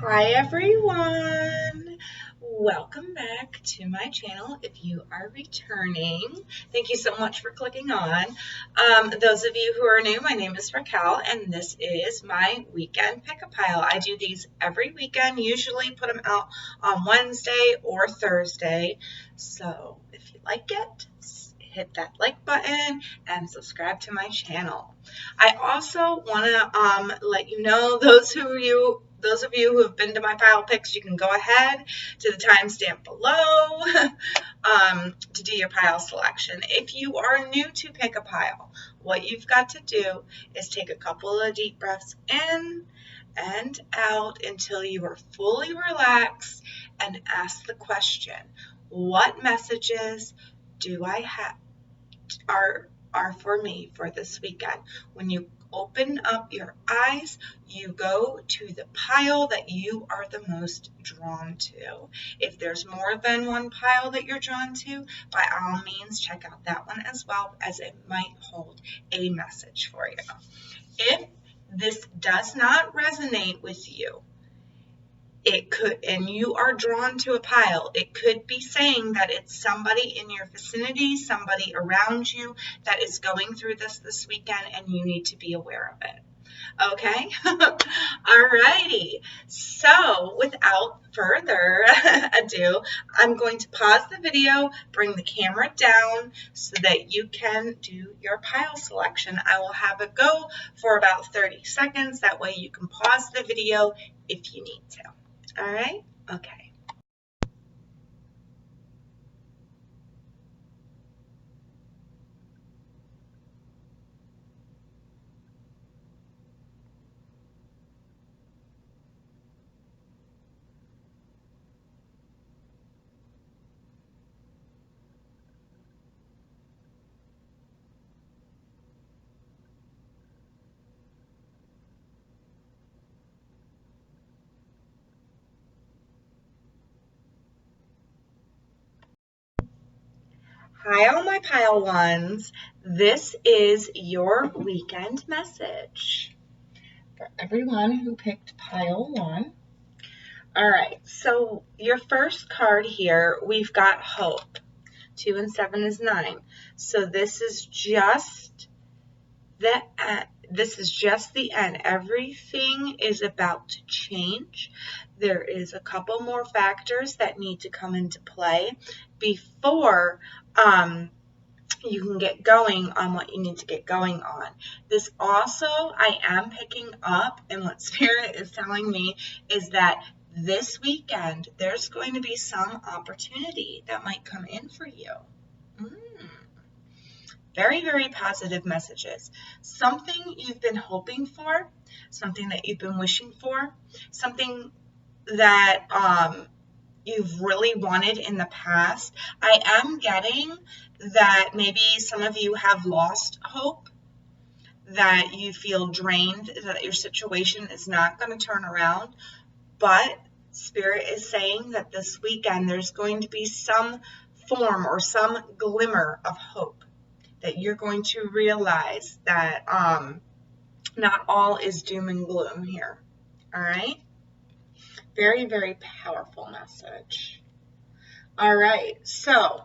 Hi everyone! Welcome back to my channel. If you are returning, thank you so much for clicking on. Those of you who are new, my name is Racquel and this is my weekend pick-a pile. I do these every weekend, usually put them out on Wednesday or Thursday. So if you like it, hit that like button and subscribe to my channel. I also want to let you know, those of you who have been to my pile picks, you can go ahead to the timestamp below to do your pile selection. If you are new to pick a pile, what you've got to do is take a couple of deep breaths in and out until you are fully relaxed and ask the question, what messages do I have are for me for this weekend? When you open up your eyes, you go to the pile that you are the most drawn to. If there's more than one pile that you're drawn to, by all means, check out that one as well, as it might hold a message for you. If this does not resonate with you, it could, and you are drawn to a pile, it could be saying that it's somebody in your vicinity, somebody around you that is going through this weekend, and you need to be aware of it. Okay? Alrighty. So, without further ado, I'm going to pause the video, bring the camera down so that you can do your pile selection. I will have it go for about 30 seconds. That way you can pause the video if you need to. All right? Okay. Hi, all my pile ones. This is your weekend message for everyone who picked pile one. All right, so your first card here, we've got hope. 2 and 7 is 9. So this is just the end. Everything is about to change. There is a couple more factors that need to come into play before you can get going on what you need to get going on. This also, I am picking up, and what Spirit is telling me is that this weekend there's going to be some opportunity that might come in for you. Very, very positive messages. Something you've been hoping for, something that you've been wishing for, something that you've really wanted in the past. I am getting that maybe some of you have lost hope, that you feel drained, that your situation is not going to turn around, but Spirit is saying that this weekend there's going to be some form or some glimmer of hope, that you're going to realize that not all is doom and gloom here. All right? Very, very powerful message. All right, so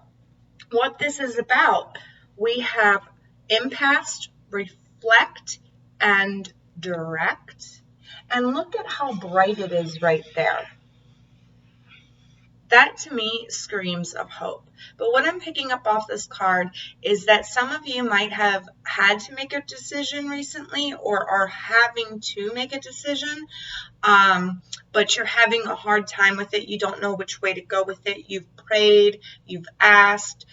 what this is about, we have impasse, reflect, and direct. And look at how bright it is right there. That to me screams of hope. But what I'm picking up off this card is that some of you might have had to make a decision recently or are having to make a decision, but you're having a hard time with it. You don't know which way to go with it. You've prayed, you've asked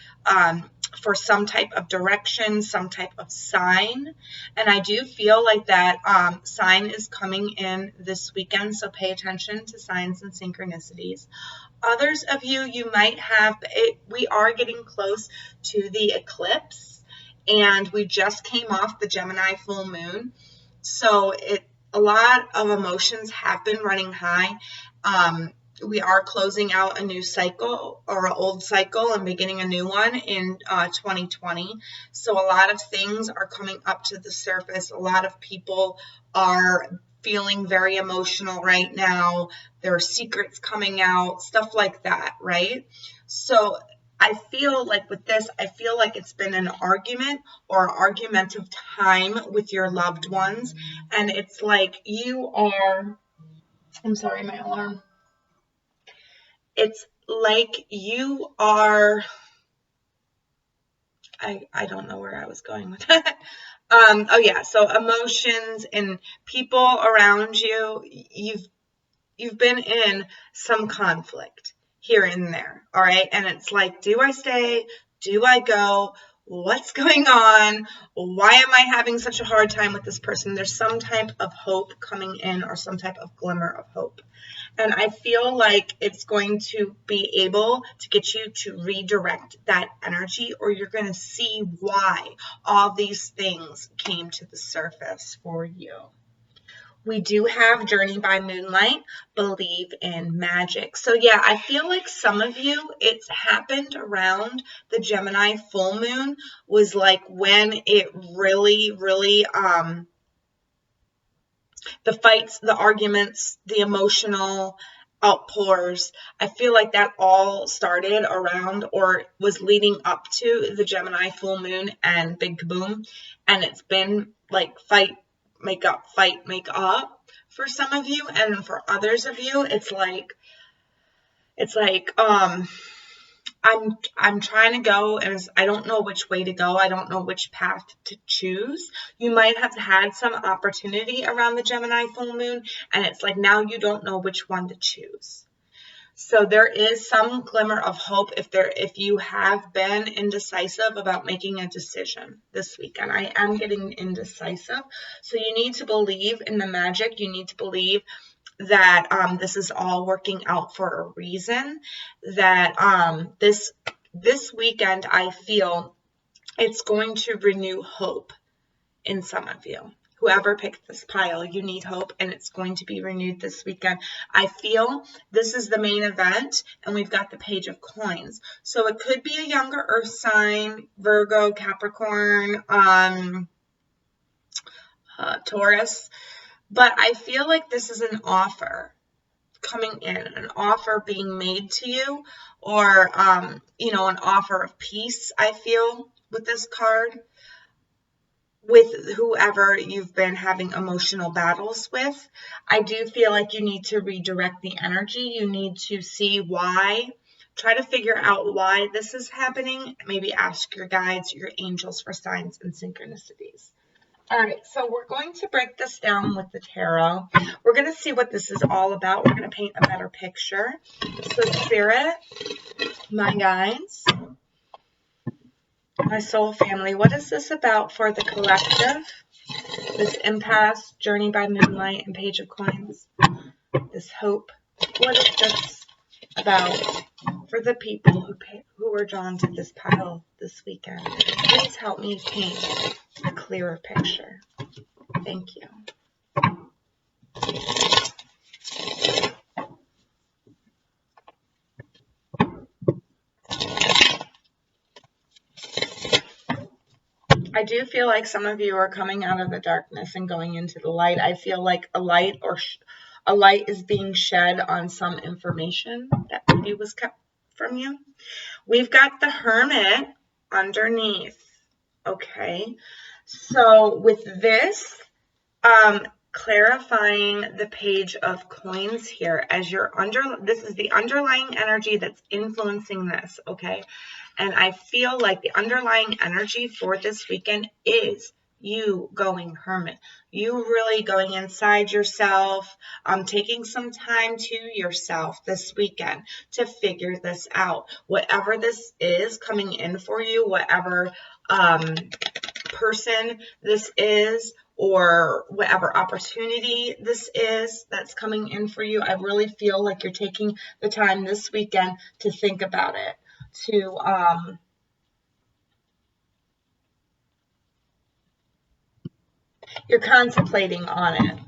for some type of direction, some type of sign. And I do feel like that sign is coming in this weekend, so pay attention to signs and synchronicities. Others of you, you might have, we are getting close to the eclipse, and we just came off the Gemini full moon. So a lot of emotions have been running high. We are closing out a new cycle or an old cycle and beginning a new one in 2020. So a lot of things are coming up to the surface. A lot of people are feeling very emotional right now. There are secrets coming out, stuff like that, right? So I feel like with this, I feel like it's been an argument or argumentative time with your loved ones. And it's like you are, I'm sorry, my alarm. It's like you are, I don't know where I was going with that. Oh yeah, so emotions and people around you, you've been in some conflict here and there, all right? And it's like, do I stay? Do I go? What's going on? Why am I having such a hard time with this person? There's some type of hope coming in or some type of glimmer of hope. And I feel like it's going to be able to get you to redirect that energy, or you're going to see why all these things came to the surface for you. We do have Journey by Moonlight, Believe in Magic. So yeah, I feel like some of you, it's happened around the Gemini full moon was like when it really, the fights, the arguments, the emotional outpours, I feel like that all started around or was leading up to the Gemini full moon and Big Kaboom. And it's been like fight, make up for some of you. And for others of you, it's like, I'm trying to go, and I don't know which way to go. I don't know which path to choose. You might have had some opportunity around the Gemini full moon, and it's like now you don't know which one to choose. So there is some glimmer of hope if you have been indecisive about making a decision this weekend. I am getting indecisive. So you need to believe in the magic. You need to believe that this is all working out for a reason, that this weekend, I feel it's going to renew hope in some of you. Whoever picked this pile, you need hope, and it's going to be renewed this weekend. I feel this is the main event, and we've got the Page of Coins. So it could be a younger earth sign, Virgo, Capricorn, Taurus. But I feel like this is an offer coming in, an offer being made to you, or, an offer of peace, I feel, with this card, with whoever you've been having emotional battles with. I do feel like you need to redirect the energy. You need to see why. Try to figure out why this is happening. Maybe ask your guides, your angels for signs and synchronicities. All right, so we're going to break this down with the tarot. We're going to see what this is all about. We're going to paint a better picture. So Spirit, my guides, my soul family, what is this about for the collective? This impasse, Journey by Moonlight, and Page of Coins. This hope. What is this about for the people who are drawn to this pile this weekend? Please help me paint a clearer picture. Thank you. I do feel like some of you are coming out of the darkness and going into the light. I feel like a light is being shed on some information that maybe was kept from you. We've got the Hermit underneath. Okay, so with this, clarifying the Page of Coins here as this is the underlying energy that's influencing this, okay? And I feel like the underlying energy for this weekend is you going hermit. You really going inside yourself, taking some time to yourself this weekend to figure this out. Whatever this is coming in for you, whatever person this is, or whatever opportunity this is that's coming in for you, I really feel like you're taking the time this weekend to think about it, to you're contemplating on it.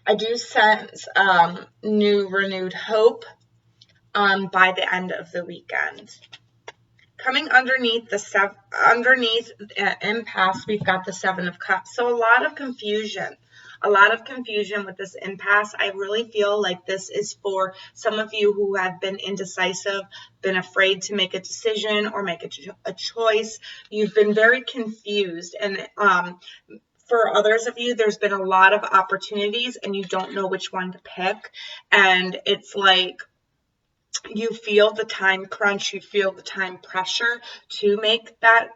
I do sense renewed hope by the end of the weekend. Coming underneath impasse, we've got the Seven of Cups. So a lot of confusion, a lot of confusion with this impasse. I really feel like this is for some of you who have been indecisive, been afraid to make a decision or make a choice. You've been very confused, and for others of you, there's been a lot of opportunities and you don't know which one to pick. And it's like you feel the time crunch, you feel the time pressure to make that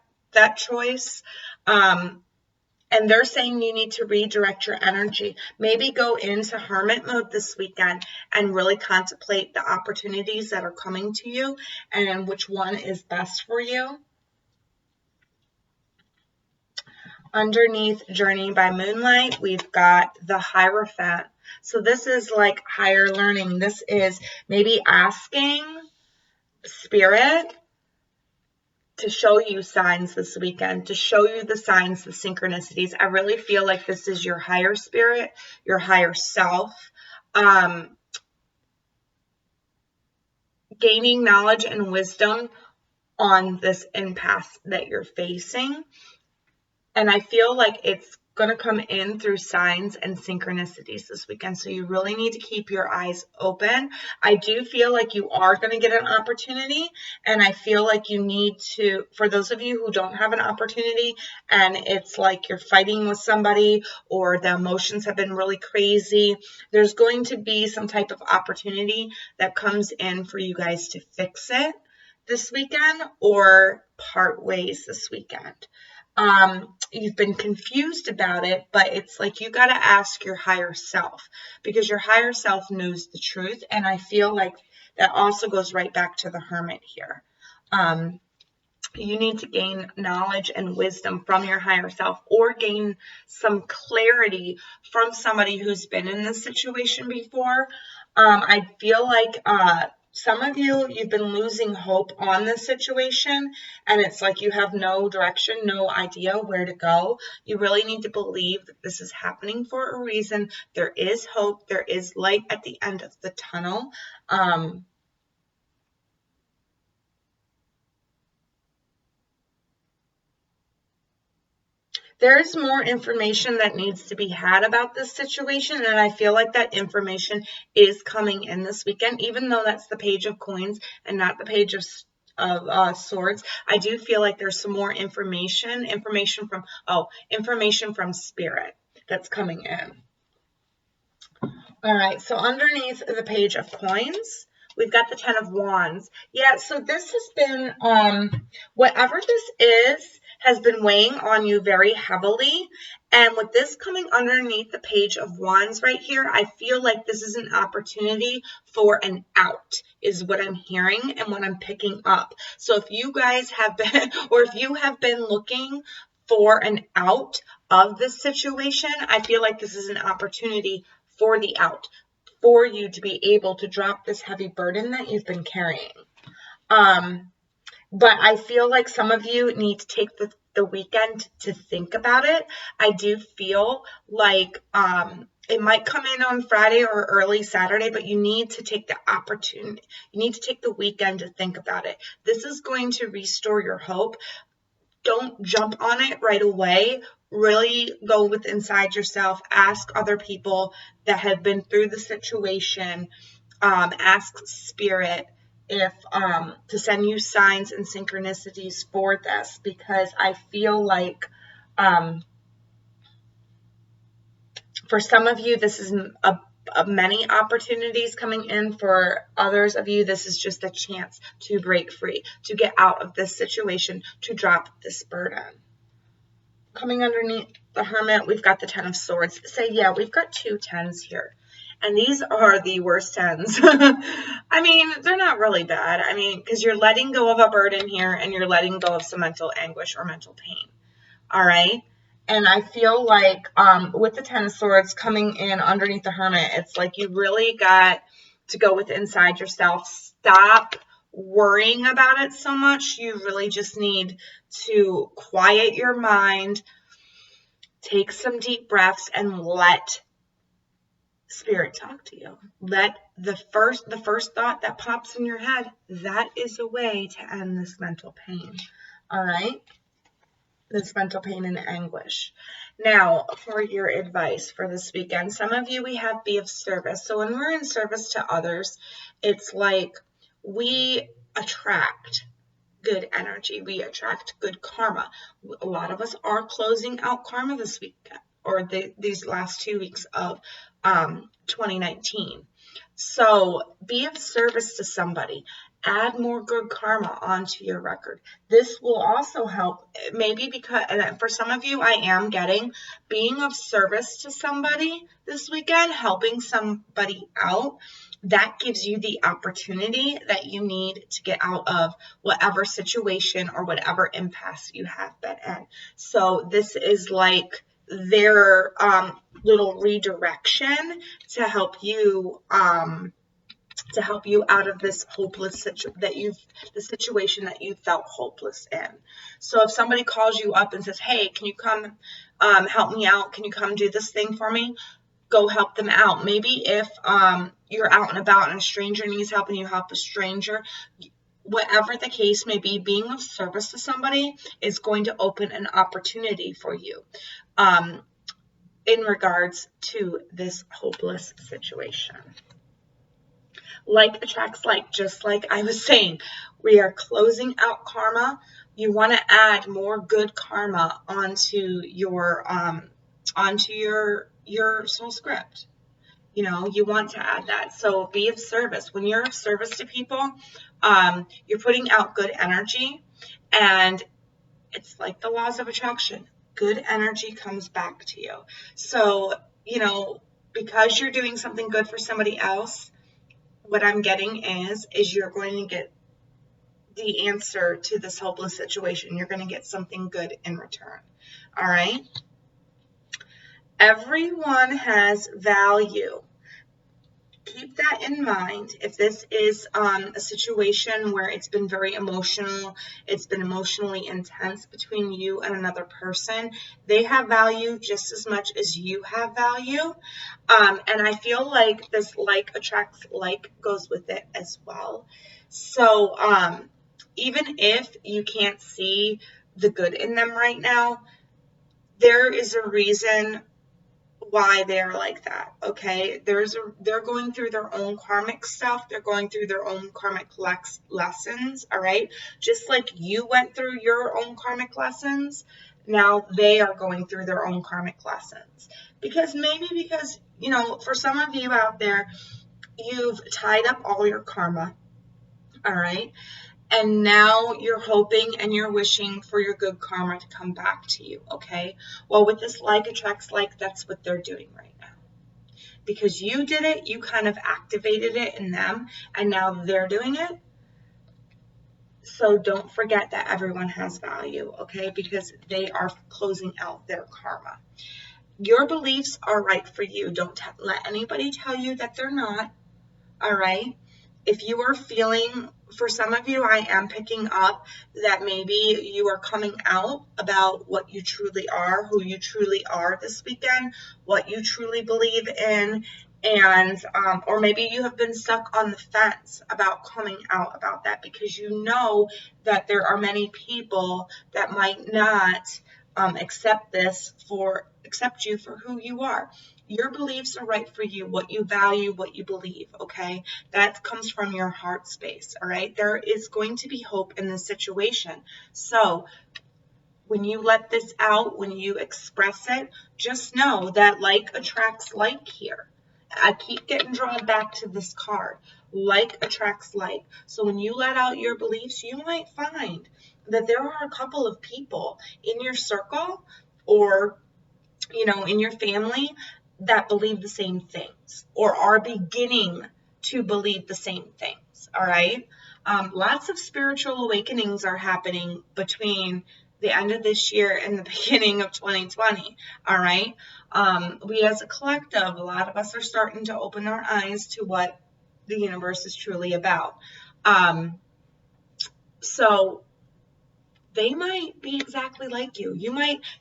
choice. And they're saying you need to redirect your energy. Maybe go into hermit mode this weekend and really contemplate the opportunities that are coming to you and which one is best for you. Underneath Journey by Moonlight, we've got the Hierophant. So this is like higher learning. This is maybe asking Spirit to show you signs this weekend, to show you the signs, the synchronicities. I really feel like this is your higher spirit, your higher self, gaining knowledge and wisdom on this impasse that you're facing. And I feel like it's going to come in through signs and synchronicities this weekend. So you really need to keep your eyes open. I do feel like you are going to get an opportunity. And I feel like you need to, for those of you who don't have an opportunity and it's like you're fighting with somebody or the emotions have been really crazy, there's going to be some type of opportunity that comes in for you guys to fix it this weekend or part ways this weekend. You've been confused about it, but it's like you got to ask your higher self because your higher self knows the truth. And I feel like that also goes right back to the Hermit here. You need to gain knowledge and wisdom from your higher self or gain some clarity from somebody who's been in this situation before. I feel like some of you, you've been losing hope on this situation, and it's like you have no direction, no idea where to go. You really need to believe that this is happening for a reason. There is hope. There is light at the end of the tunnel. There's more information that needs to be had about this situation, and I feel like that information is coming in this weekend, even though that's the Page of Coins and not the Page of Swords. I do feel like there's some more information from Spirit that's coming in. All right, so underneath the Page of Coins, we've got the Ten of Wands. Yeah, so this has been, whatever this has been weighing on you very heavily. And with this coming underneath the Page of Wands right here, I feel like this is an opportunity for an out, is what I'm hearing and what I'm picking up. So if you guys have been, or if you have been looking for an out of this situation, I feel like this is an opportunity for the out, for you to be able to drop this heavy burden that you've been carrying. But I feel like some of you need to take the weekend to think about it. I do feel like it might come in on Friday or early Saturday, but you need to take the opportunity. You need to take the weekend to think about it. This is going to restore your hope. Don't jump on it right away. Really go with inside yourself. Ask other people that have been through the situation. Ask Spirit if to send you signs and synchronicities for this, because I feel like for some of you this is many opportunities coming in. For others of you, this is just a chance to break free, to get out of this situation, to drop this burden. Coming underneath the Hermit, we've got the Ten of Swords. So yeah, we've got two tens here. And these are the worst tens. I mean, they're not really bad. I mean, because you're letting go of a burden here and you're letting go of some mental anguish or mental pain. All right? And I feel like with the Ten of Swords coming in underneath the Hermit, it's like you really got to go with inside yourself. Stop worrying about it so much. You really just need to quiet your mind, take some deep breaths, and let Spirit talk to you. Let the first thought that pops in your head, that is a way to end this mental pain. All right? this mental pain and anguish. Now, for your advice for this weekend, some of you, we have be of service. So when we're in service to others, it's like we attract good energy. We attract good karma. A lot of us are closing out karma this weekend, or these last 2 weeks of 2019. So be of service to somebody. Add more good karma onto your record. This will also help, maybe because, and for some of you, I am getting being of service to somebody this weekend, helping somebody out. That gives you the opportunity that you need to get out of whatever situation or whatever impasse you have been in. So this is like their little redirection to help you out of this hopeless situation that you felt hopeless in. So if somebody calls you up and says, hey, can you come help me out? Can you come do this thing for me? Go help them out. Maybe if you're out and about and a stranger needs help and you help a stranger, whatever the case may be, being of service to somebody is going to open an opportunity for you in regards to this hopeless situation. Like attracts like, just like I was saying, we are closing out karma. You want to add more good karma onto your soul script. You know, you want to add that. So be of service. When you're of service to people, you're putting out good energy, and it's like the laws of attraction. Good energy comes back to you. So, you know, because you're doing something good for somebody else, what I'm getting is you're going to get the answer to this hopeless situation. You're going to get something good in return. All right? Everyone has value. Keep that in mind. If this is a situation where it's been very emotional, it's been emotionally intense between you and another person, they have value just as much as you have value. And I feel like this like attracts like goes with it as well. So even if you can't see the good in them right now, there is a reason why they're like that. Okay, they're going through their own karmic stuff. They're going through their own karmic lessons. All right, just like you went through your own karmic lessons, now they are going through their own karmic lessons. Because you know, for some of you out there, you've tied up all your karma. All right. And now you're hoping and you're wishing for your good karma to come back to you, okay? Well, with this like attracts like, that's what they're doing right now. Because you did it, you kind of activated it in them, and now they're doing it. So don't forget that everyone has value, okay? Because they are closing out their karma. Your beliefs are right for you. Don't let anybody tell you that they're not, all right? If you are feeling, for some of you, I am picking up that maybe you are coming out about what you truly are, who you truly are this weekend, what you truly believe in, and or maybe you have been stuck on the fence about coming out about that because you know that there are many people that might not accept you for who you are. Your beliefs are right for you, what you value, what you believe, okay? That comes from your heart space, all right? There is going to be hope in this situation. So when you let this out, when you express it, just know that like attracts like here. I keep getting drawn back to this card. Like attracts like. So when you let out your beliefs, you might find that there are a couple of people in your circle or, you know, in your family that believe the same things or are beginning to believe the same things, all right? Lots of spiritual awakenings are happening between the end of this year and the beginning of 2020, all right? We as a collective, a lot of us are starting to open our eyes to what the universe is truly about. So they might be exactly like you.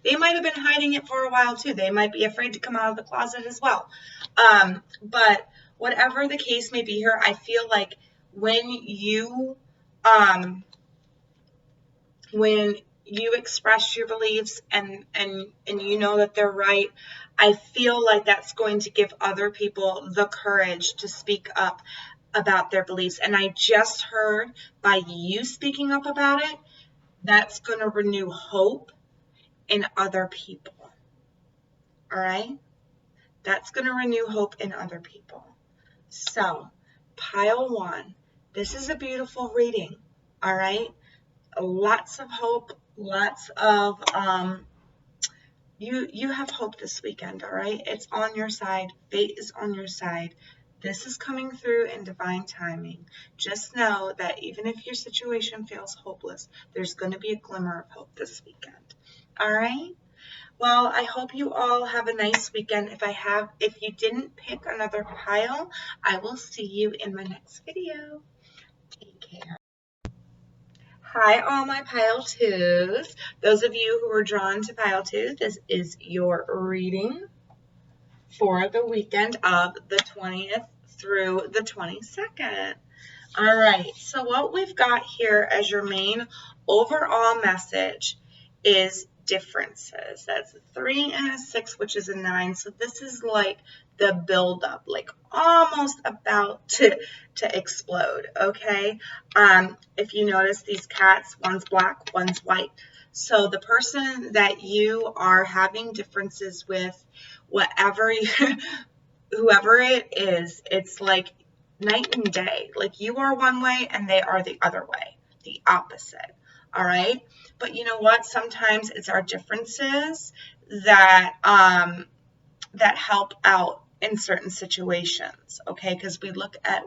They might have been hiding it for a while too. They might be afraid to come out of the closet as well. But whatever the case may be here, I feel like when you express your beliefs and you know that they're right, I feel like that's going to give other people the courage to speak up about their beliefs. And I just heard by you speaking up about it, that's going to renew hope in other people. All right? That's going to renew hope in other people. So, pile 1. This is a beautiful reading. All right? Lots of hope, lots of you have hope this weekend, all right? It's on your side. Fate is on your side. This is coming through in divine timing. Just know that even if your situation feels hopeless, there's going to be a glimmer of hope this weekend. All right? Well, I hope you all have a nice weekend. If you didn't pick another pile, I will see you in my next video. Take care. Hi, all my pile 2s. Those of you who are drawn to pile 2, this is your reading for the weekend of the 20th through the 22nd. All right, so what we've got here as your main overall message is differences. That's a 3 and a 6, which is a 9. So this is like the buildup, like almost about to explode, okay? If you notice these cats, one's black, one's white. So the person that you are having differences with, whoever it is, it's like night and day. Like you are one way and they are the other way, the opposite. All right. But you know what? Sometimes it's our differences that that help out in certain situations. Okay, because we look at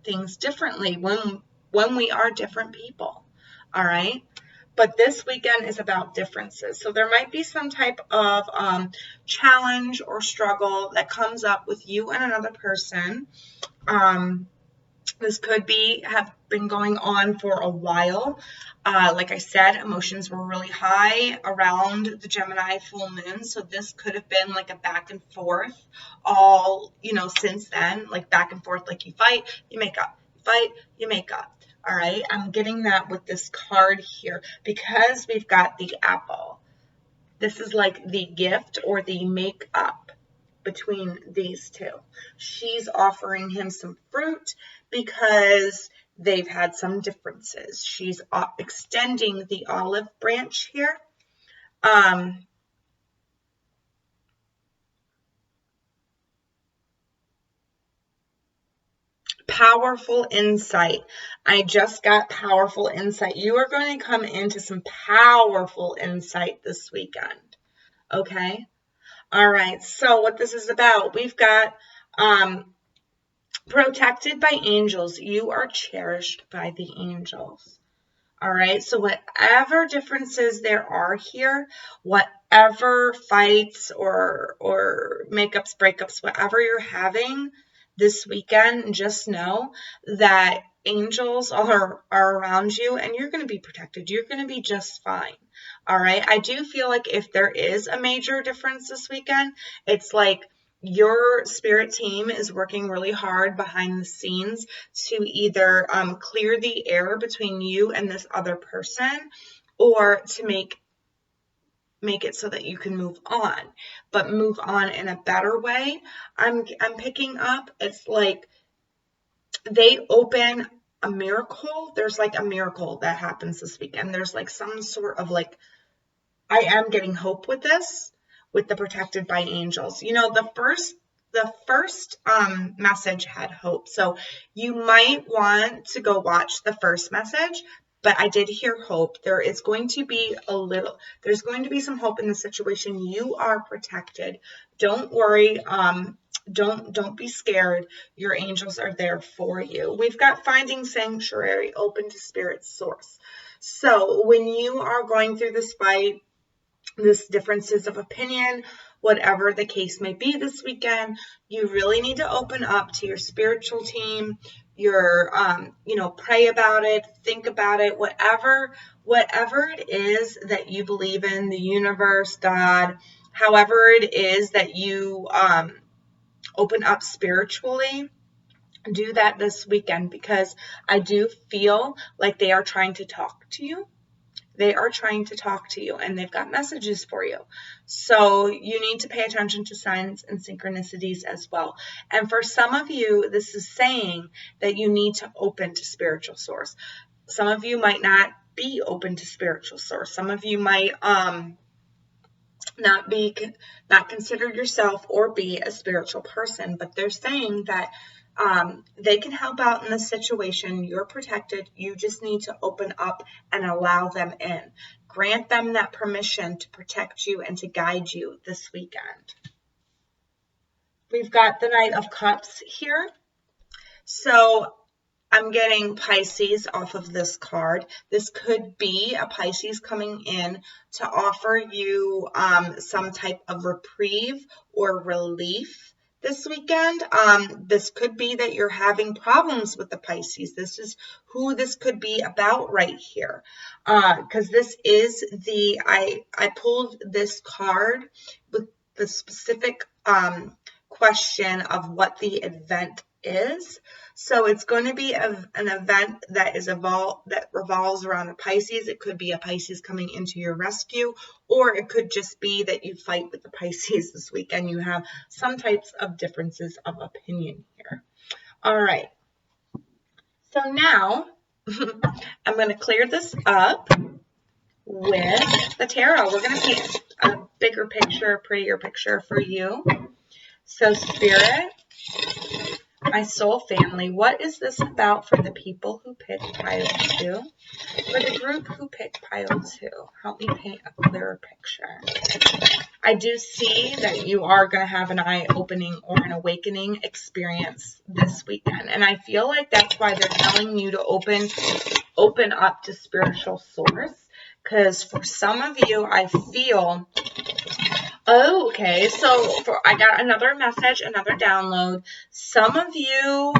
things differently when we are different people. All right. But this weekend is about differences. So there might be some type of challenge or struggle that comes up with you and another person. This could have been going on for a while. Like I said, emotions were really high around the Gemini full moon. So this could have been like a back and forth all, since then, like back and forth, like you fight, you make up, you fight, you make up. All right. I'm getting that with this card here because we've got the apple. This is like the gift or the make up between these two. She's offering him some fruit because they've had some differences. She's extending the olive branch here. Powerful insight. I just got powerful insight. You are going to come into some powerful insight this weekend. Okay? All right. So what this is about, we've got protected by angels. You are cherished by the angels. All right. So whatever differences there are here, whatever fights or makeups, breakups, whatever you're having this weekend, just know that angels are around you and you're going to be protected. You're going to be just fine. All right. I do feel like if there is a major difference this weekend, it's like your spirit team is working really hard behind the scenes to either clear the air between you and this other person or to make it so that you can move on, but move on in a better way. I'm picking up, it's like they open a miracle. There's like a miracle that happens this weekend. There's like some sort of like, I am getting hope with this, with the protected by angels. The first message had hope. So you might want to go watch the first message, but I did hear hope. There's going to be some hope in the situation. You are protected. Don't worry. Don't be scared. Your angels are there for you. We've got finding sanctuary, open to spirit source. So when you are going through this fight, this differences of opinion, whatever the case may be this weekend, you really need to open up to your spiritual team, pray about it, think about it, whatever it is that you believe in, the universe, God, however it is that you open up spiritually, do that this weekend because I do feel like they are trying to talk to you. They are trying to talk to you, and they've got messages for you. So you need to pay attention to signs and synchronicities as well. And for some of you, this is saying that you need to open to spiritual source. Some of you might not be open to spiritual source. Some of you might not consider yourself or be a spiritual person, but they're saying that they can help out in this situation. You're protected. You just need to open up and allow them in. Grant them that permission to protect you and to guide you this weekend. We've got the Knight of Cups here. So I'm getting Pisces off of this card. This could be a Pisces coming in to offer you some type of reprieve or relief this weekend. This could be that you're having problems with the Pisces. This is who this could be about right here. Because this is I pulled this card with the specific question of what the event is. So it's going to be an event that revolves around a Pisces. It could be a Pisces coming into your rescue, or it could just be that you fight with the Pisces this weekend. You have some types of differences of opinion here. All right. So now I'm going to clear this up with the tarot. We're going to paint a bigger picture, a prettier picture for you. So Spirit, my soul family, what is this about for the people who picked pile 2? For the group who picked pile 2, help me paint a clearer picture. I do see that you are going to have an eye-opening or an awakening experience this weekend. And I feel like that's why they're telling you to open up to spiritual source. Because for some of you, I feel... Oh, okay. So I got another message, another download. Some of you,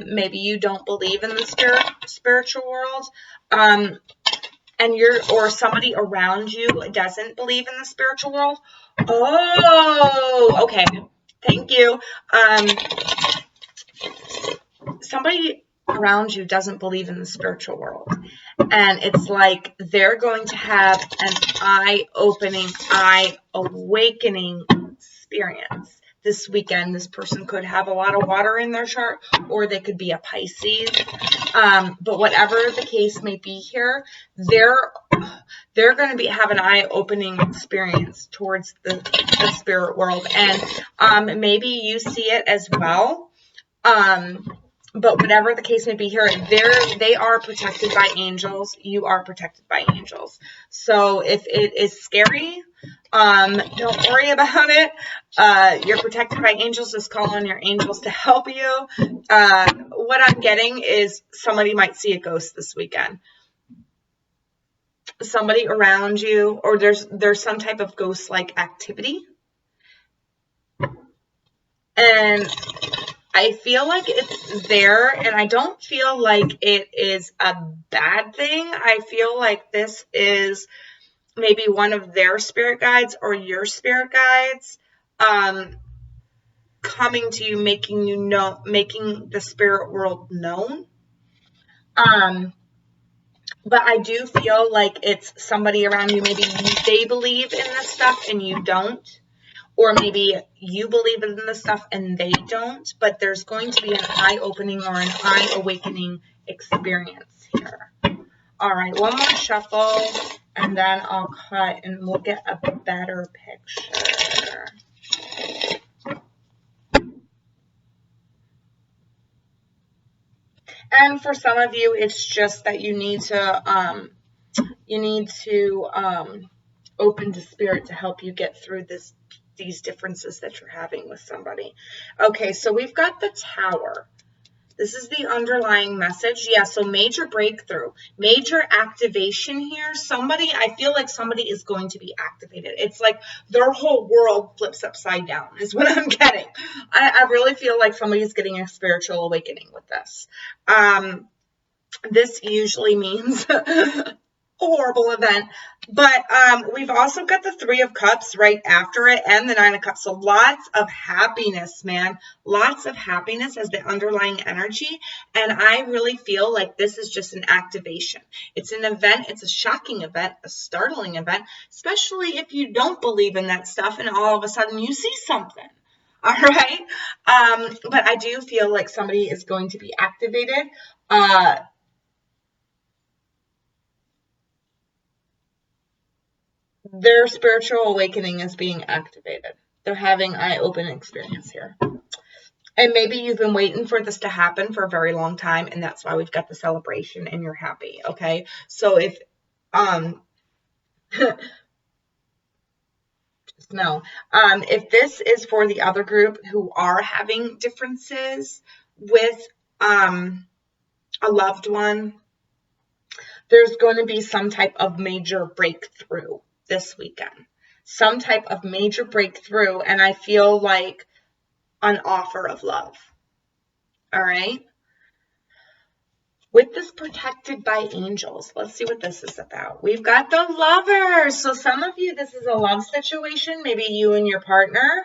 maybe you don't believe in the spiritual world, and or somebody around you doesn't believe in the spiritual world. Oh, okay. Thank you. Somebody around you doesn't believe in the spiritual world. And it's like they're going to have an eye-opening, eye-awakening experience this weekend. This person could have a lot of water in their chart, or they could be a Pisces. But whatever the case may be here, they're going to have an eye-opening experience towards the spirit world. And maybe you see it as well. But whatever the case may be here, they are protected by angels. You are protected by angels. So if it is scary, don't worry about it. You're protected by angels. Just call on your angels to help you. What I'm getting is somebody might see a ghost this weekend. Somebody around you, or there's some type of ghost-like activity. And I feel like it's there, and I don't feel like it is a bad thing. I feel like this is maybe one of their spirit guides or your spirit guides coming to you, making the spirit world known. But I do feel like it's somebody around you. Maybe they believe in this stuff and you don't. Or maybe you believe in this stuff and they don't, but there's going to be an eye-opening or an eye-awakening experience here. All right, one more shuffle, and then I'll cut and we'll get a better picture. And for some of you, it's just that you need to open to spirit to help you get through these differences that you're having with somebody. Okay, so we've got the Tower. This is the underlying message. Yeah, so major breakthrough, major activation here. I feel like somebody is going to be activated. It's like their whole world flips upside down is what I'm getting. I really feel like somebody's getting a spiritual awakening with this. This usually means horrible event. But we've also got the Three of Cups right after it and the Nine of Cups. So lots of happiness, man. Lots of happiness as the underlying energy. And I really feel like this is just an activation. It's an event. It's a shocking event, a startling event, especially if you don't believe in that stuff and all of a sudden you see something. All right. But I do feel like somebody is going to be activated. Their spiritual awakening is being activated. They're having eye-open experience here. And maybe you've been waiting for this to happen for a very long time, and that's why we've got the celebration and you're happy, okay? So if, no, if this is for the other group who are having differences with a loved one, there's going to be some type of major breakthrough this weekend. Some type of major breakthrough, and I feel like an offer of love. All right? With this protected by angels, let's see what this is about. We've got the Lovers. So some of you, this is a love situation, maybe you and your partner.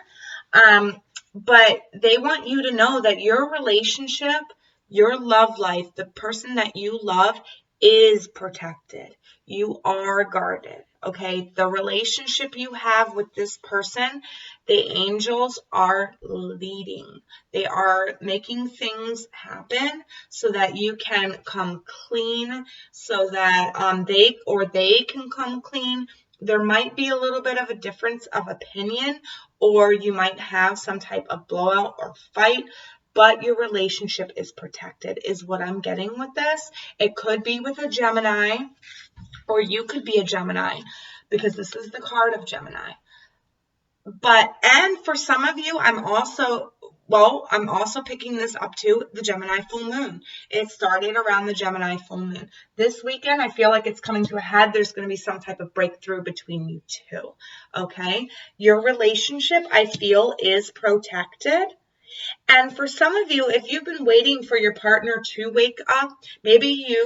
But they want you to know that your relationship, your love life, the person that you love is protected. You are guarded, okay? The relationship you have with this person, the angels are leading. They are making things happen so that you can come clean, so that they can come clean. There might be a little bit of a difference of opinion, or you might have some type of blowout or fight, but your relationship is protected, is what I'm getting with this. It could be with a Gemini, or you could be a Gemini, because this is the card of Gemini. And for some of you, I'm also picking this up to the Gemini full moon. It started around the Gemini full moon. This weekend, I feel like it's coming to a head. There's going to be some type of breakthrough between you two, okay? Your relationship, I feel, is protected. And for some of you, if you've been waiting for your partner to wake up, maybe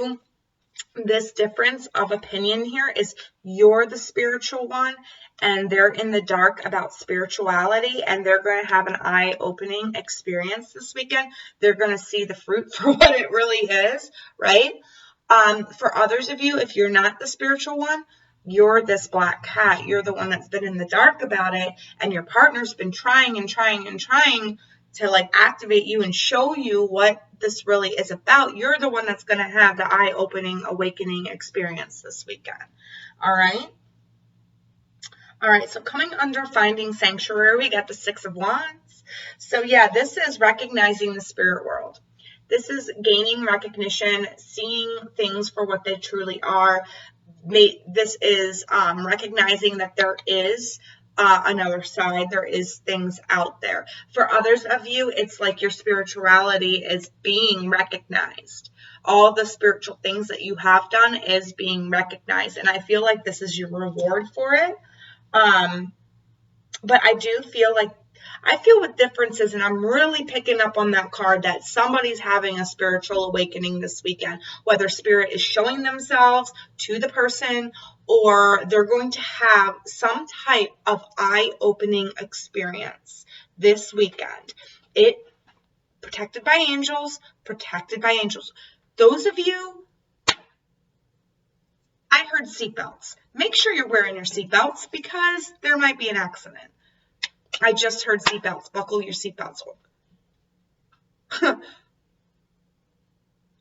this difference of opinion here is you're the spiritual one and they're in the dark about spirituality, and they're going to have an eye-opening experience this weekend. They're going to see the fruit for what it really is, right? For others of you, if you're not the spiritual one, you're this black cat. You're the one that's been in the dark about it, and your partner's been trying and trying and trying to like activate you and show you what this really is about. You're the one that's going to have the eye-opening, awakening experience this weekend. All right? All right, so coming under finding sanctuary, we got the Six of Wands. So yeah, this is recognizing the spirit world. This is gaining recognition, seeing things for what they truly are. This is recognizing that there is another side. There is things out there. For others of you, it's like your spirituality is being recognized. All the spiritual things that you have done is being recognized. And I feel like this is your reward for it. But I do feel like, I feel with differences, and I'm really picking up on that card that somebody's having a spiritual awakening this weekend, whether spirit is showing themselves to the person or they're going to have some type of eye-opening experience this weekend. It protected by angels, protected by angels. Those of you, I heard seatbelts. Make sure you're wearing your seatbelts because there might be an accident. I just heard seatbelts. Buckle your seatbelts.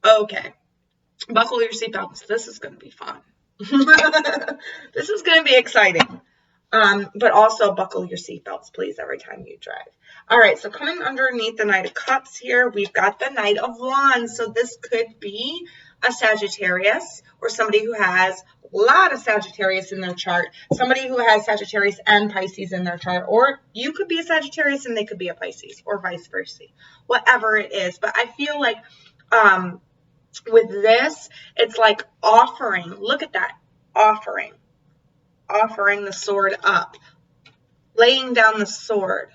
Okay. Buckle your seatbelts. This is going to be fun. This is going to be exciting. But also buckle your seatbelts, please, every time you drive. All right, so coming underneath the Knight of Cups here, we've got the Knight of Wands. So this could be a Sagittarius or somebody who has a lot of Sagittarius in their chart, somebody who has Sagittarius and Pisces in their chart, or you could be a Sagittarius and they could be a Pisces, or vice versa, whatever it is. But I feel like with this, it's like offering. Look at that. Offering the sword up. Laying down the sword.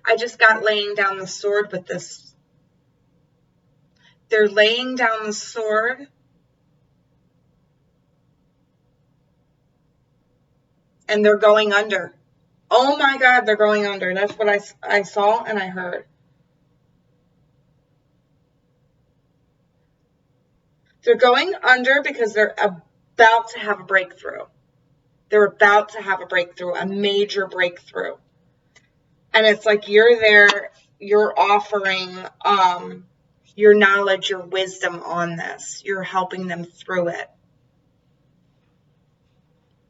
I just got laying down the sword with this. They're laying down the sword And they're going under. Oh my God, they're going under. That's what I saw and I heard. They're going under because they're about to have a breakthrough. They're about to have a breakthrough, a major breakthrough. And it's like you're there, you're offering your knowledge, your wisdom on this. You're helping them through it.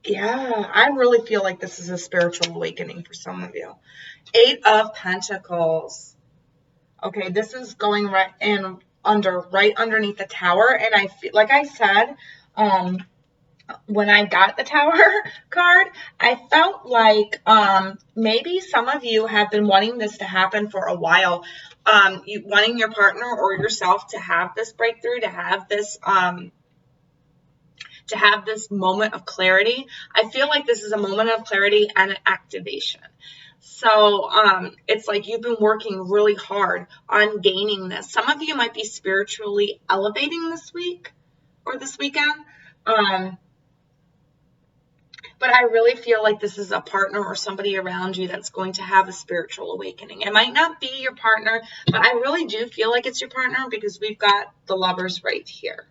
Yeah, I really feel like this is a spiritual awakening for some of you. 8 of Pentacles. Okay, this is going right underneath the Tower. And I feel, like I said, when I got the Tower card, I felt like maybe some of you have been wanting this to happen for a while. You wanting your partner or yourself to have this breakthrough, to have this moment of clarity. I feel like this is a moment of clarity and an activation. So it's like you've been working really hard on gaining this. Some of you might be spiritually elevating this week or this weekend. But I really feel like this is a partner or somebody around you that's going to have a spiritual awakening. It might not be your partner, but I really do feel like it's your partner because we've got the Lovers right here.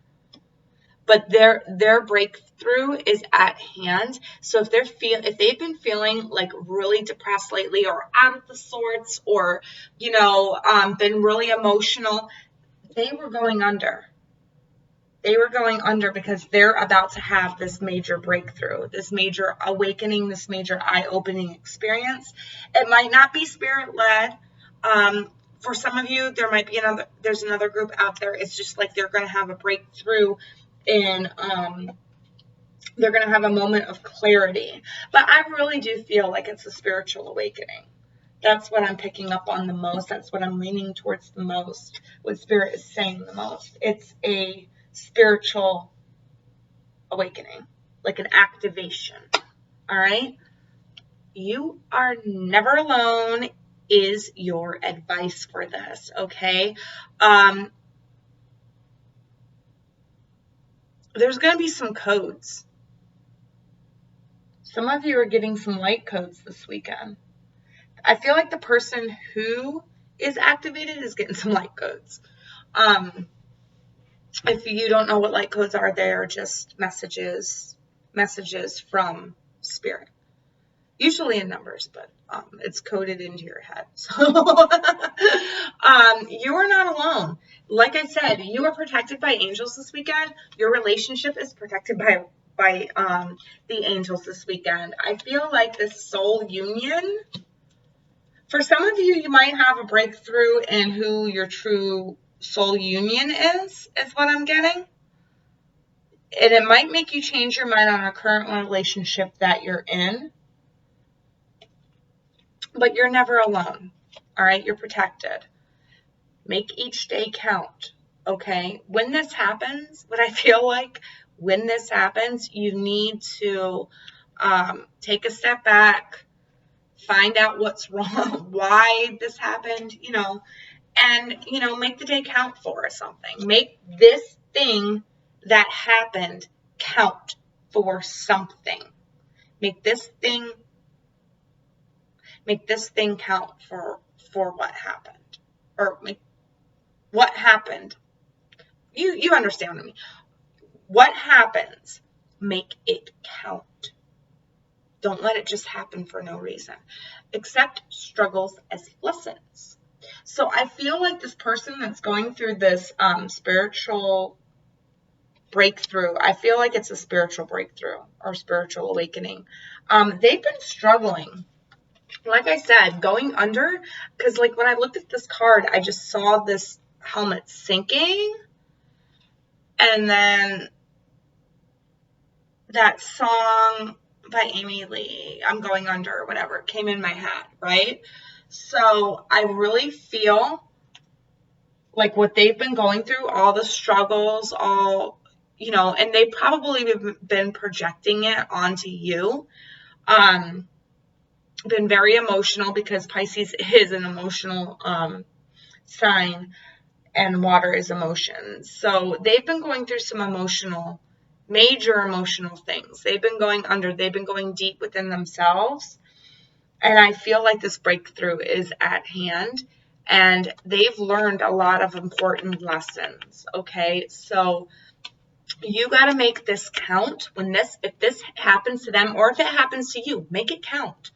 But their breakthrough is at hand. So if they've been feeling like really depressed lately or out of the sorts or, been really emotional, they were going under. They were going under because they're about to have this major breakthrough, this major awakening, this major eye-opening experience. It might not be spirit-led. For some of you, there's another group out there. It's just like they're going to have a breakthrough and they're going to have a moment of clarity. But I really do feel like it's a spiritual awakening. That's what I'm picking up on the most. That's what I'm leaning towards the most. What Spirit is saying the most. It's a spiritual awakening, like an activation. All right? You are never alone is your advice for this, okay? There's going to be some codes. Some of you are getting some light codes this weekend. I feel like the person who is activated is getting some light codes. If you don't know what light codes are, they are just messages from Spirit. Usually in numbers, but it's coded into your head. So you are not alone. Like I said, you are protected by angels this weekend. Your relationship is protected by the angels this weekend. I feel like this soul union, for some of you, you might have a breakthrough in who your true soul union is what I'm getting. And it might make you change your mind on a current relationship that you're in. But you're never alone. All right? You're protected. Make each day count. Okay? When this happens, what I feel like, when this happens, you need to take a step back, find out what's wrong, why this happened, and, make the day count for something. Make this thing that happened count for something. Make this thing count for what happened. Or what happened. You understand what I mean. What happens, make it count. Don't let it just happen for no reason. Accept struggles as lessons. So I feel like this person that's going through this spiritual breakthrough, I feel like it's a spiritual breakthrough or spiritual awakening. They've been struggling. Like I said, going under, because like when I looked at this card, I just saw this helmet sinking. And then that song by Amy Lee, I'm Going Under or whatever, came in my head, right? So I really feel like what they've been going through, all the struggles, and they probably have been projecting it onto you. Been very emotional because Pisces is an emotional sign and water is emotion. So they've been going through some emotional major emotional things. They've been going under, they've been going deep within themselves. And I feel like this breakthrough is at hand, and they've learned a lot of important lessons. Okay. So you got to make this count when if this happens to them, or if it happens to you, make it count.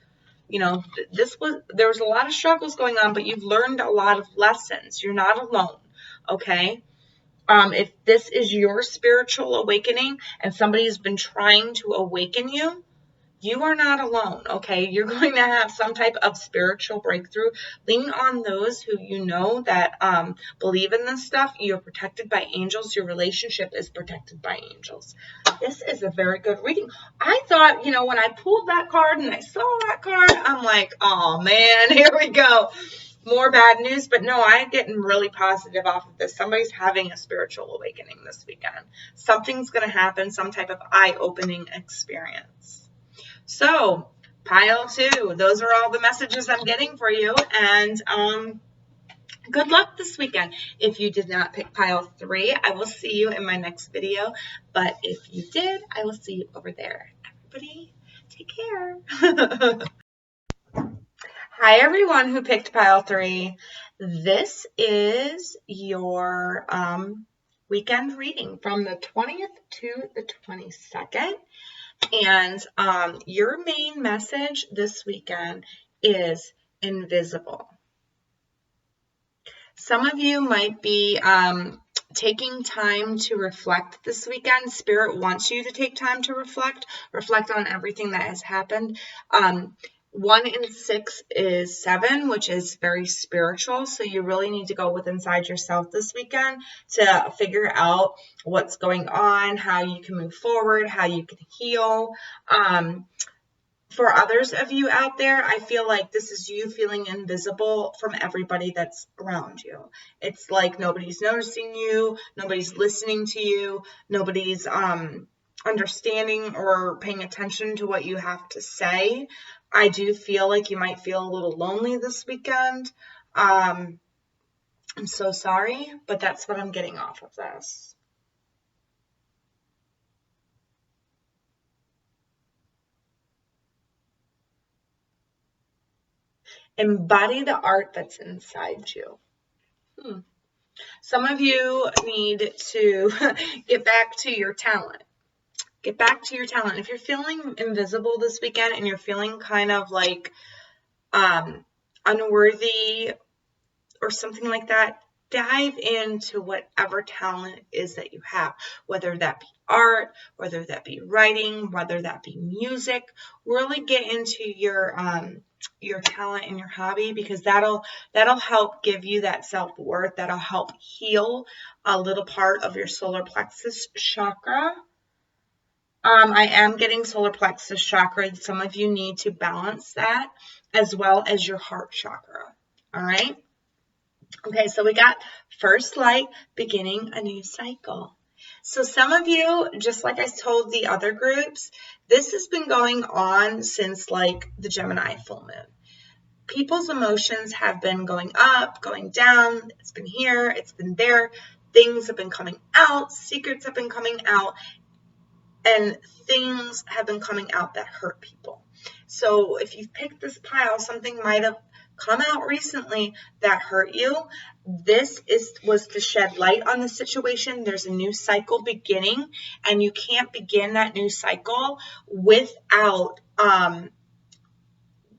You know, there was a lot of struggles going on, but you've learned a lot of lessons. You're not alone. Okay. If this is your spiritual awakening and somebody's been trying to awaken you, you are not alone, okay? You're going to have some type of spiritual breakthrough. Lean on those who you know that believe in this stuff. You're protected by angels. Your relationship is protected by angels. This is a very good reading. I thought, when I pulled that card and I saw that card, I'm like, oh, man, here we go. More bad news. But no, I'm getting really positive off of this. Somebody's having a spiritual awakening this weekend. Something's going to happen, some type of eye-opening experience. So, pile 2, those are all the messages I'm getting for you, and good luck this weekend. If you did not pick pile 3, I will see you in my next video, but if you did, I will see you over there. Everybody, take care. Hi, everyone who picked pile 3. This is your weekend reading from the 20th to the 22nd. And your main message this weekend is invisible. Some of you might be taking time to reflect this weekend. Spirit wants you to take time to reflect on everything that has happened. 1 in 6 is 7, which is very spiritual. So you really need to go within inside yourself this weekend to figure out what's going on, how you can move forward, how you can heal. For others of you out there, I feel like this is you feeling invisible from everybody that's around you. It's like nobody's noticing you, nobody's listening to you, nobody's understanding or paying attention to what you have to say. I do feel like you might feel a little lonely this weekend. I'm so sorry, but that's what I'm getting off of this. Embody the art that's inside you. Some of you need to get back to your talent. Get back to your talent. If you're feeling invisible this weekend and you're feeling kind of like unworthy or something like that, dive into whatever talent is that you have, whether that be art, whether that be writing, whether that be music. Really get into your talent and your hobby, because that'll help give you that self-worth. That'll help heal a little part of your solar plexus chakra. I am getting solar plexus chakra. Some of you need to balance that, as well as your heart chakra. All right. Okay, so we got first light, beginning a new cycle. So some of you, just like I told the other groups, this has been going on since like the Gemini full moon. People's emotions have been going up, going down. It's been here, it's been there. Things have been coming out, secrets have been coming out, and things have been coming out that hurt people. So if you've picked this pile, something might have come out recently that hurt you. This was to shed light on the situation. There's a new cycle beginning, and you can't begin that new cycle without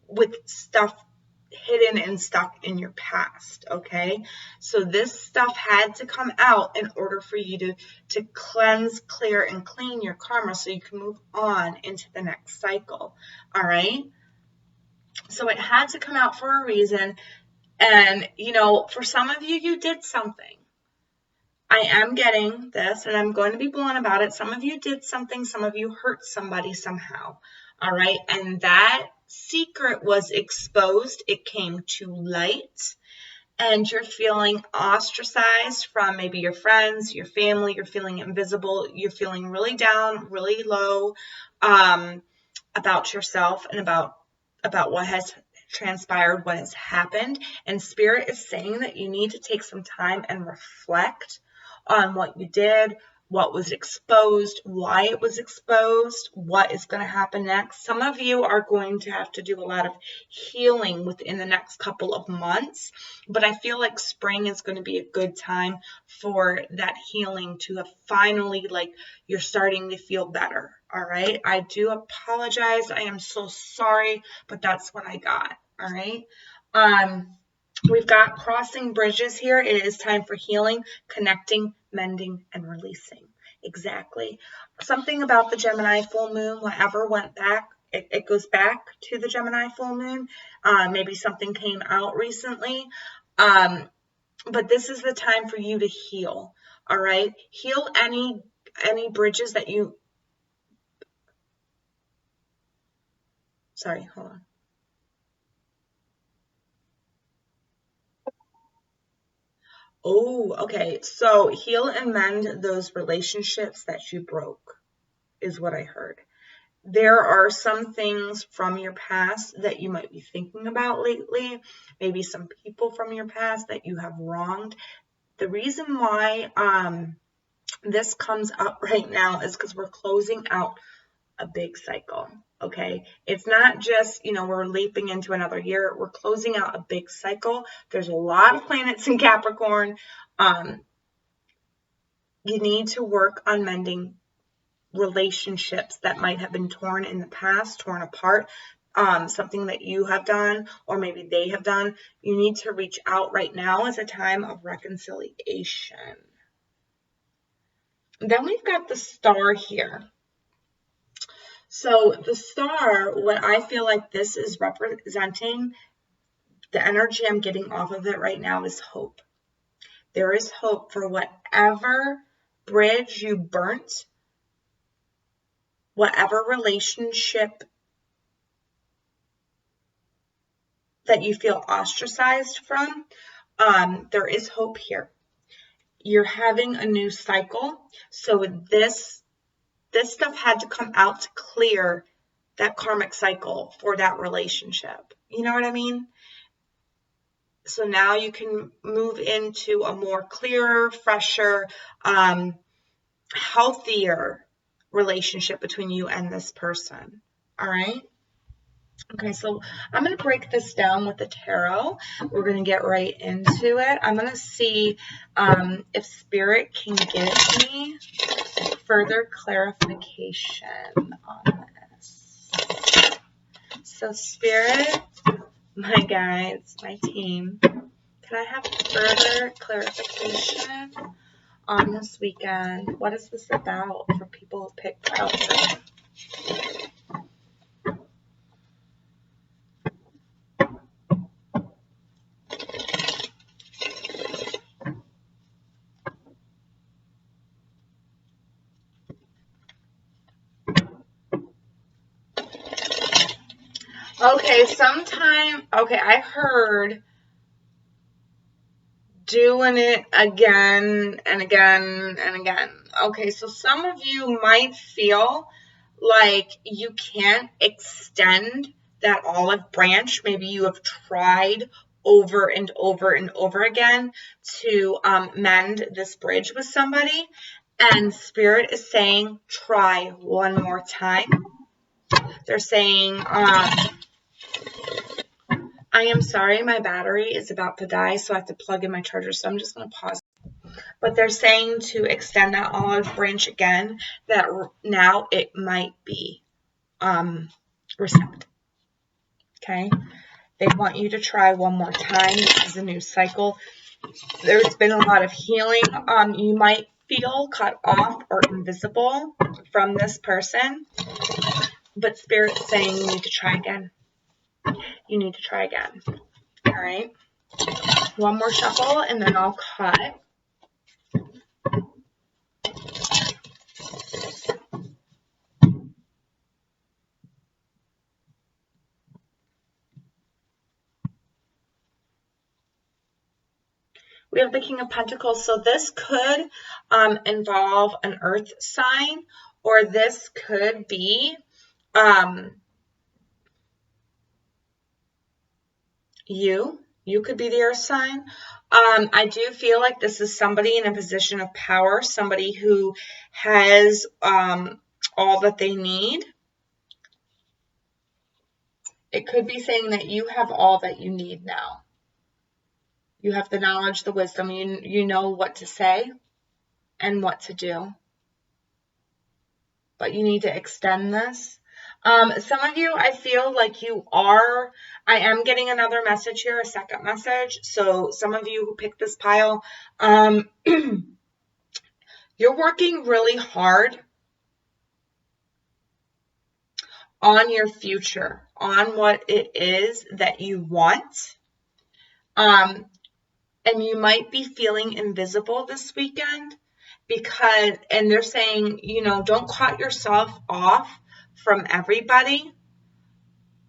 with stuff hidden and stuck in your past. Okay, so this stuff had to come out in order for you to cleanse, clear, and clean your karma so you can move on into the next cycle. All right, so it had to come out for a reason. And for some of you, you did something. I am getting this, and I'm going to be blunt about it. Some of you did something, some of you hurt somebody somehow. All right, and that secret was exposed. It came to light, and you're feeling ostracized from maybe your friends, your family. You're feeling invisible. You're feeling really down, really low about yourself and about what has transpired, what has happened. And Spirit is saying that you need to take some time and reflect on what you did, what was exposed, why it was exposed, what is going to happen next. Some of you are going to have to do a lot of healing within the next couple of months, but I feel like spring is going to be a good time for that healing to have finally, like, you're starting to feel better. All right. I do apologize. I am so sorry, but that's what I got. All right. We've got crossing bridges here. It is time for healing, connecting, mending, and releasing. Exactly. Something about the Gemini full moon, whatever went back, it goes back to the Gemini full moon. Maybe something came out recently. But this is the time for you to heal. All right. Heal any bridges that you, sorry, hold on. Oh, okay. So heal and mend those relationships that you broke is what I heard. There are some things from your past that you might be thinking about lately, maybe some people from your past that you have wronged. The reason why this comes up right now is because we're closing out a big cycle. Okay, it's not just, we're leaping into another year. We're closing out a big cycle. There's a lot of planets in Capricorn. You need to work on mending relationships that might have been torn in the past, torn apart, something that you have done or maybe they have done. You need to reach out. Right now is a time of reconciliation. Then we've got the star here. So the star, what I feel like this is representing, the energy I'm getting off of it right now is hope. There is hope for whatever bridge you burnt, whatever relationship that you feel ostracized from, there is hope here. You're having a new cycle. So this stuff had to come out to clear that karmic cycle for that relationship. You know what I mean? So now you can move into a more clearer, fresher, healthier relationship between you and this person. All right? Okay, so I'm going to break this down with the tarot. We're going to get right into it. I'm going to see if Spirit can give me further clarification on this. So Spirit, my guides, my team, can I have further clarification on this weekend? What is this about for people who picked childhood? Okay, I heard doing it again and again and again. Okay, so some of you might feel like you can't extend that olive branch. Maybe you have tried over and over and over again to mend this bridge with somebody, and Spirit is saying, try one more time. They're saying, I am sorry, my battery is about to die, so I have to plug in my charger, so I'm just going to pause. But they're saying to extend that olive branch again, that now it might be receptive. Okay? They want you to try one more time. This is a new cycle. There's been a lot of healing. You might feel cut off or invisible from this person, but Spirit's saying you need to try again. You need to try again. All right? One more shuffle, and then I'll cut. We have the King of Pentacles, so this could involve an earth sign, or this could be you. You could be the earth sign. I do feel like this is somebody in a position of power, somebody who has all that they need. It could be saying that you have all that you need now. You have the knowledge, the wisdom, you know what to say and what to do. But you need to extend this. Some of you, I feel like I am getting another message here, a second message. So some of you who picked this pile, you're working really hard on your future, on what it is that you want. And you might be feeling invisible this weekend and they're saying, don't cut yourself off from everybody.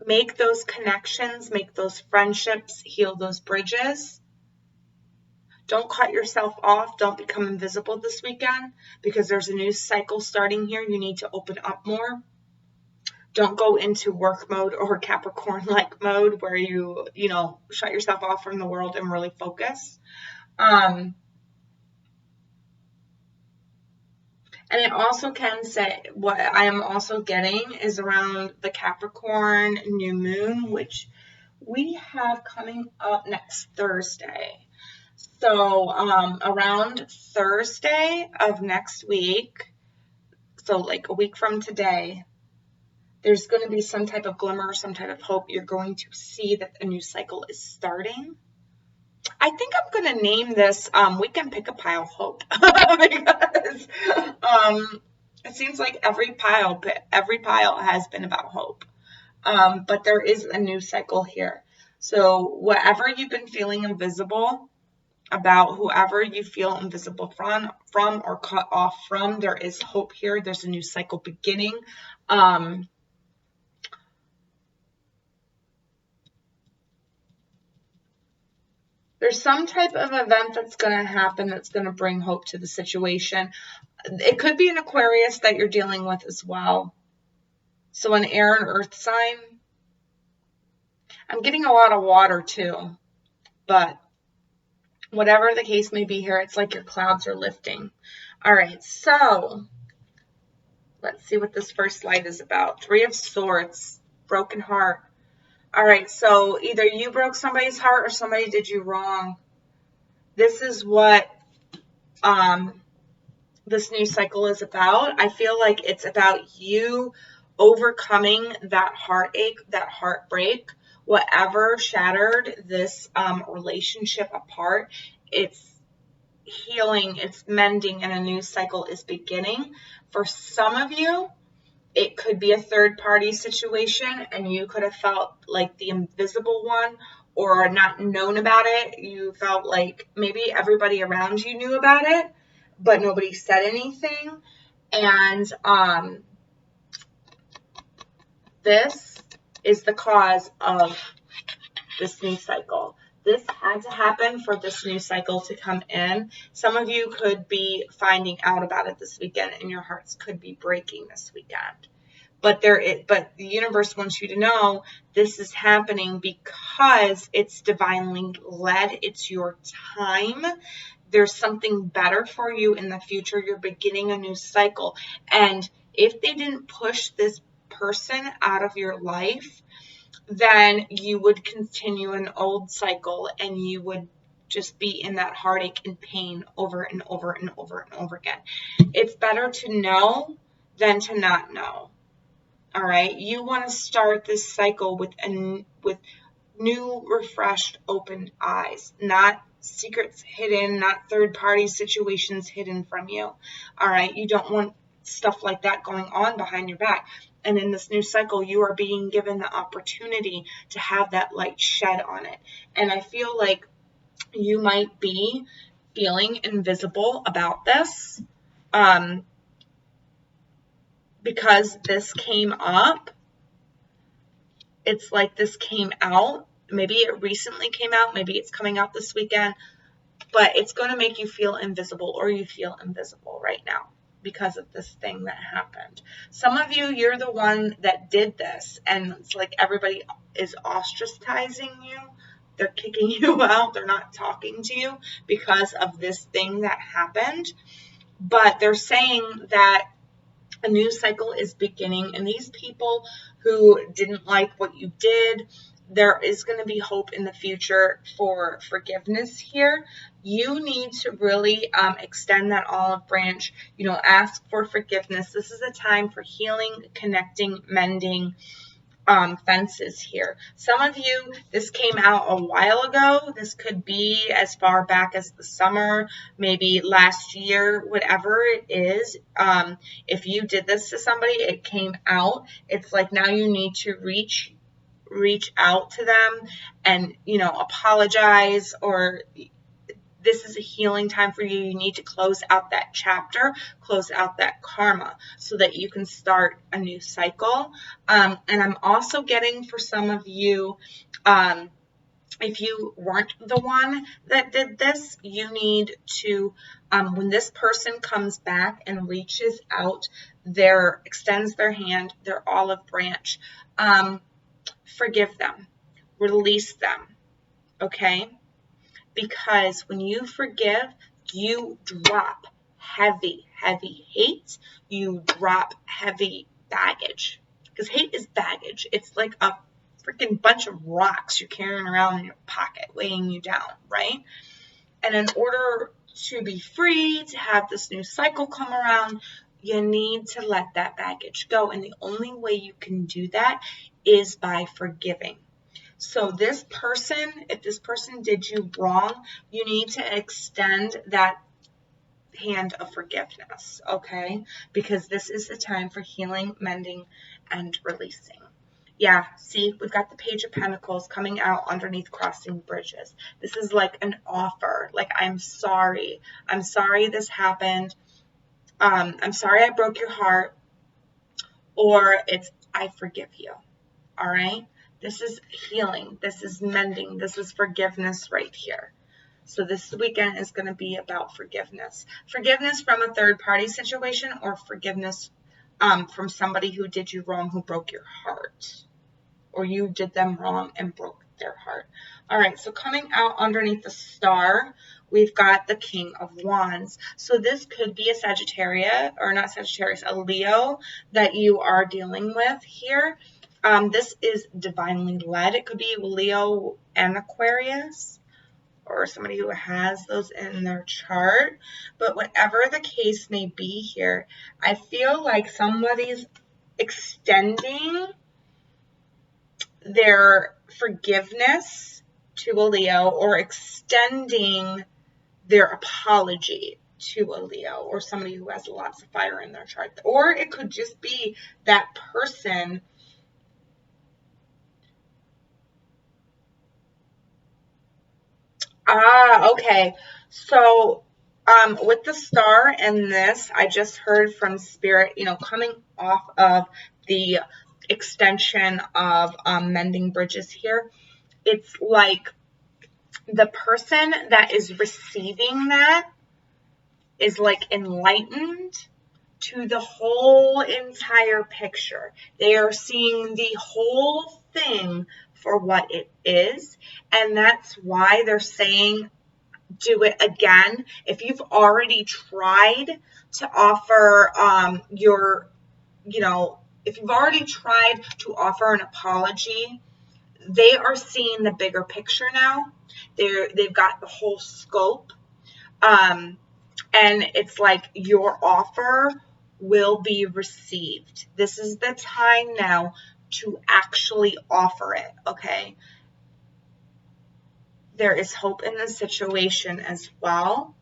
Make those connections, make those friendships, heal those bridges. Don't cut yourself off. Don't become invisible this weekend because there's a new cycle starting here. You need to open up more. Don't go into work mode or Capricorn-like mode where you shut yourself off from the world and really focus. And it also can say, what I am also getting is around the Capricorn new moon, which we have coming up next Thursday. So around Thursday of next week, so like a week from today, there's going to be some type of glimmer, some type of hope. You're going to see that a new cycle is starting. I think I'm going to name this We Can Pick a Pile Hope because it seems like every pile has been about hope. But there is a new cycle here. So whatever you've been feeling invisible about, whoever you feel invisible from or cut off from, there is hope here. There's a new cycle beginning. There's some type of event that's going to happen that's going to bring hope to the situation. It could be an Aquarius that you're dealing with as well. So an air and earth sign. I'm getting a lot of water too. But whatever the case may be here, it's like your clouds are lifting. All right, so let's see what this first slide is about. 3 of Swords, broken heart. All right, so either you broke somebody's heart or somebody did you wrong. This is what this new cycle is about. I feel like it's about you overcoming that heartache, that heartbreak, whatever shattered this relationship apart. It's healing, it's mending, and a new cycle is beginning. For some of you, it could be a third party situation and you could have felt like the invisible one or not known about it. You felt like maybe everybody around you knew about it, but nobody said anything. And this is the cause of this new cycle. This had to happen for this new cycle to come in. Some of you could be finding out about it this weekend and your hearts could be breaking this weekend. But the universe wants you to know this is happening because it's divinely led. It's your time. There's something better for you in the future. You're beginning a new cycle. And if they didn't push this person out of your life, then you would continue an old cycle and you would just be in that heartache and pain over and over and over and over again. It's better to know than to not know. All right. You want to start this cycle with new, refreshed, open eyes, not secrets hidden, not third party situations hidden from you. All right. You don't want stuff like that going on behind your back. And in this new cycle, you are being given the opportunity to have that light shed on it. And I feel like you might be feeling invisible about this. Because this came up, it's like this came out. Maybe it recently came out. Maybe it's coming out this weekend. But it's going to make you feel invisible, or you feel invisible right now because of this thing that happened. Some of you, you're the one that did this. And it's like everybody is ostracizing you. they're kicking you out, they're not talking to you because of this thing that happened. But they're saying that a new cycle is beginning, and these people who didn't like what you did, there is going to be hope in the future for forgiveness here. You need to really extend that olive branch, ask for forgiveness. This is a time for healing, connecting, mending, fences here. Some of you, this came out a while ago. This could be as far back as the summer, maybe last year, whatever it is. If you did this to somebody, it came out. It's like now you need to reach out to them and, apologize, or this is a healing time for you. You need to close out that chapter, close out that karma so that you can start a new cycle. And I'm also getting for some of you, if you weren't the one that did this, you need to, when this person comes back and reaches out, extends their hand, their olive branch, forgive them, release them, okay? Because when you forgive, you drop heavy, heavy hate. You drop heavy baggage. Because hate is baggage. It's like a freaking bunch of rocks you're carrying around in your pocket, weighing you down, right? And in order to be free, to have this new cycle come around, you need to let that baggage go. And the only way you can do that is by forgiving. So this person, if this person did you wrong, you need to extend that hand of forgiveness, okay? Because this is the time for healing, mending, and releasing. Yeah, see, we've got the Page of Pentacles coming out underneath crossing bridges. This is like an offer. Like, I'm sorry. I'm sorry this happened. I'm sorry I broke your heart. Or it's, I forgive you. All right? This is healing. This is mending. This is forgiveness right here. So this weekend is going to be about forgiveness. Forgiveness from a third party situation, or forgiveness from somebody who did you wrong, who broke your heart. Or you did them wrong and broke their heart. All right, so coming out underneath the star, we've got the King of Wands. So this could be a Sagittarius, or not Sagittarius, a Leo that you are dealing with here. This is divinely led. It could be Leo and Aquarius, or somebody who has those in their chart. But whatever the case may be here, I feel like somebody's extending their forgiveness to a Leo, or extending their apology to a Leo, or somebody who has lots of fire in their chart. Or it could just be that person okay. So, with the star and this, I just heard from Spirit, coming off of the extension of mending bridges here. It's like the person that is receiving that is like enlightened to the whole entire picture. They are seeing the whole thing for what it is, and that's why they're saying do it again. If you've already tried to offer if you've already tried to offer an apology, they are seeing the bigger picture now. They've got the whole scope, and it's like your offer will be received. This is the time now to actually offer it, okay? There is hope in the situation as well.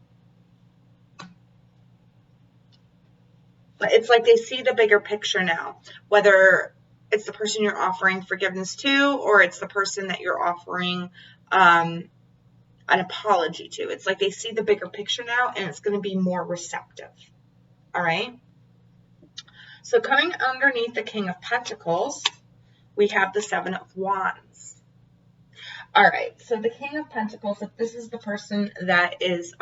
But it's like they see the bigger picture now, whether it's the person you're offering forgiveness to, or it's the person that you're offering an apology to. It's like they see the bigger picture now, and it's going to be more receptive. All right? So coming underneath the King of Pentacles, we have the Seven of Wands. All right, so the King of Pentacles, if this is the person that is,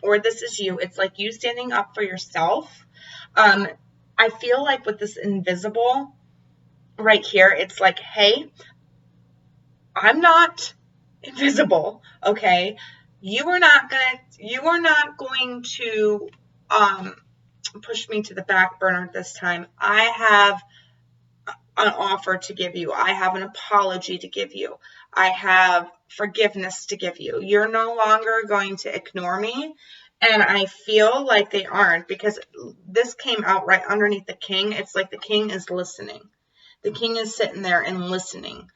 or this is you, it's like you standing up for yourself. I feel like with this invisible right here, it's like, hey, I'm not invisible, okay? You are not going to push me to the back burner this time. I have an offer to give you. I have an apology to give you. I have forgiveness to give you. You're no longer going to ignore me. And I feel like they aren't, because this came out right underneath the king. It's like the king is listening. The king is sitting there and listening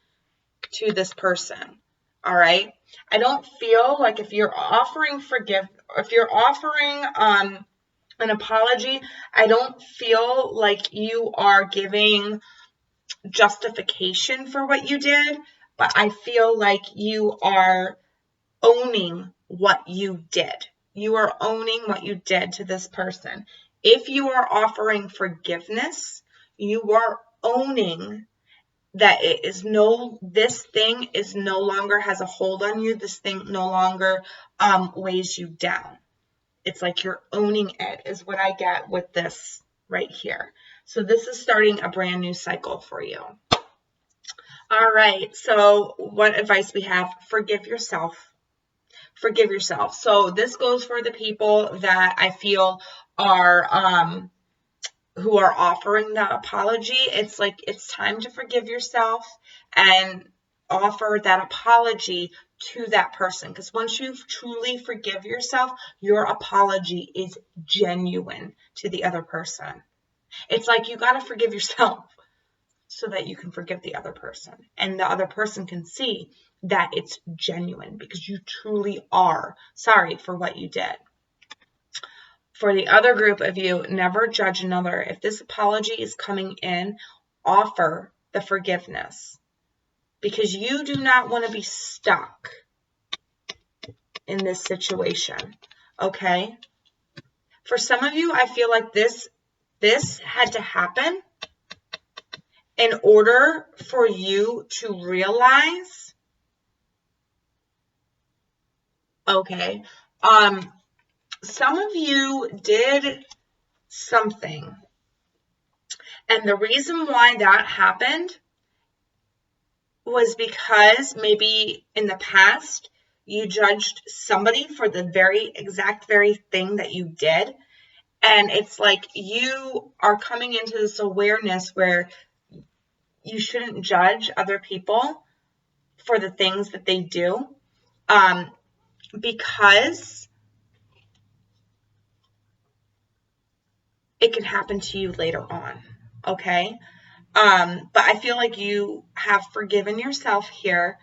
to this person. All right. I don't feel like if you're offering an apology, I don't feel like you are giving justification for what you did, but I feel like you are owning what you did. You are owning what you did to this person. If you are offering forgiveness, you are owning that this thing is no longer has a hold on you. This thing no longer weighs you down. It's like you're owning it is what I get with this right here. So this is starting a brand new cycle for you. All right. So what advice we have? Forgive yourself. Forgive yourself. So this goes for the people that I feel are who are offering the apology. It's like it's time to forgive yourself and offer that apology to that person. Because once you truly forgive yourself, your apology is genuine to the other person. It's like you got to forgive yourself so that you can forgive the other person. And the other person can see that it's genuine because you truly are sorry for what you did. For the other group of you, never judge another. If this apology is coming in, offer the forgiveness because you do not want to be stuck in this situation. Okay? For some of you, I feel like this had to happen in order for you to realize, okay, some of you did something, and the reason why that happened was because maybe in the past you judged somebody for the very thing that you did, and it's like you are coming into this awareness where you shouldn't judge other people for the things that they do, because it can happen to you later on, okay? But I feel like you have forgiven yourself here,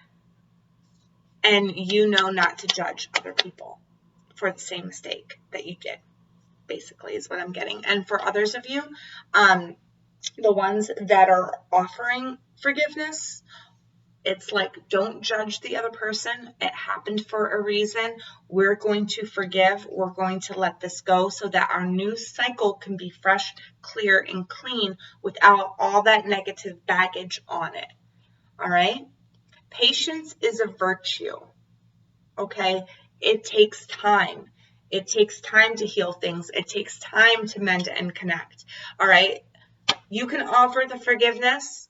and you know not to judge other people for the same mistake that you did, basically, is what I'm getting. And for others of you, the ones that are offering forgiveness, it's like, don't judge the other person. It happened for a reason. We're going to forgive. We're going to let this go so that our new cycle can be fresh, clear, and clean without all that negative baggage on it. All right? Patience is a virtue. Okay? It takes time. It takes time to heal things. It takes time to mend and connect. All right? You can offer the forgiveness,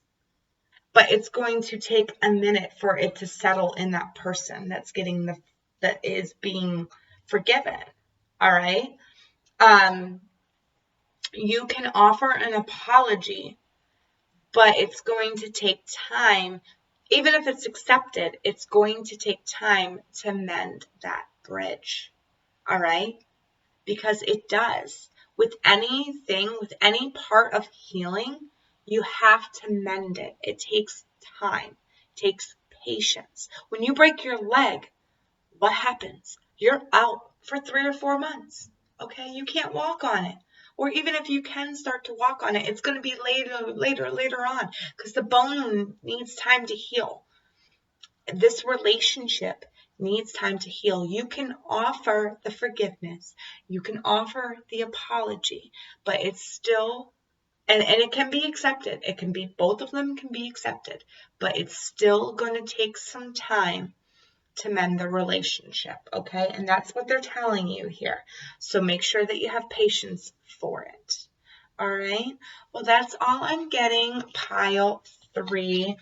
but it's going to take a minute for it to settle in that person that is being forgiven. All right. You can offer an apology, but it's going to take time. Even if it's accepted, it's going to take time to mend that bridge. All right. Because it does. With anything, with any part of healing, you have to mend it. It takes time. It takes patience. When you break your leg, what happens? You're out for 3 or 4 months. Okay? You can't walk on it. Or even if you can start to walk on it, it's going to be later on, because the bone needs time to heal. This relationship needs time to heal. You can offer the forgiveness. You can offer the apology, but it's still, and it can be accepted. It can be, both of them can be accepted, but it's still going to take some time to mend the relationship, okay? And that's what they're telling you here. So make sure that you have patience for it. All right? Well, that's all I'm getting, pile 3.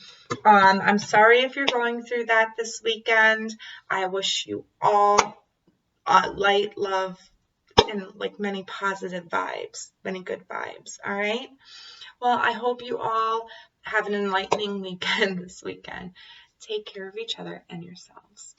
I'm sorry if you're going through that this weekend. I wish you all light, love, and like many positive vibes, many good vibes. All right. Well, I hope you all have an enlightening weekend this weekend. Take care of each other and yourselves.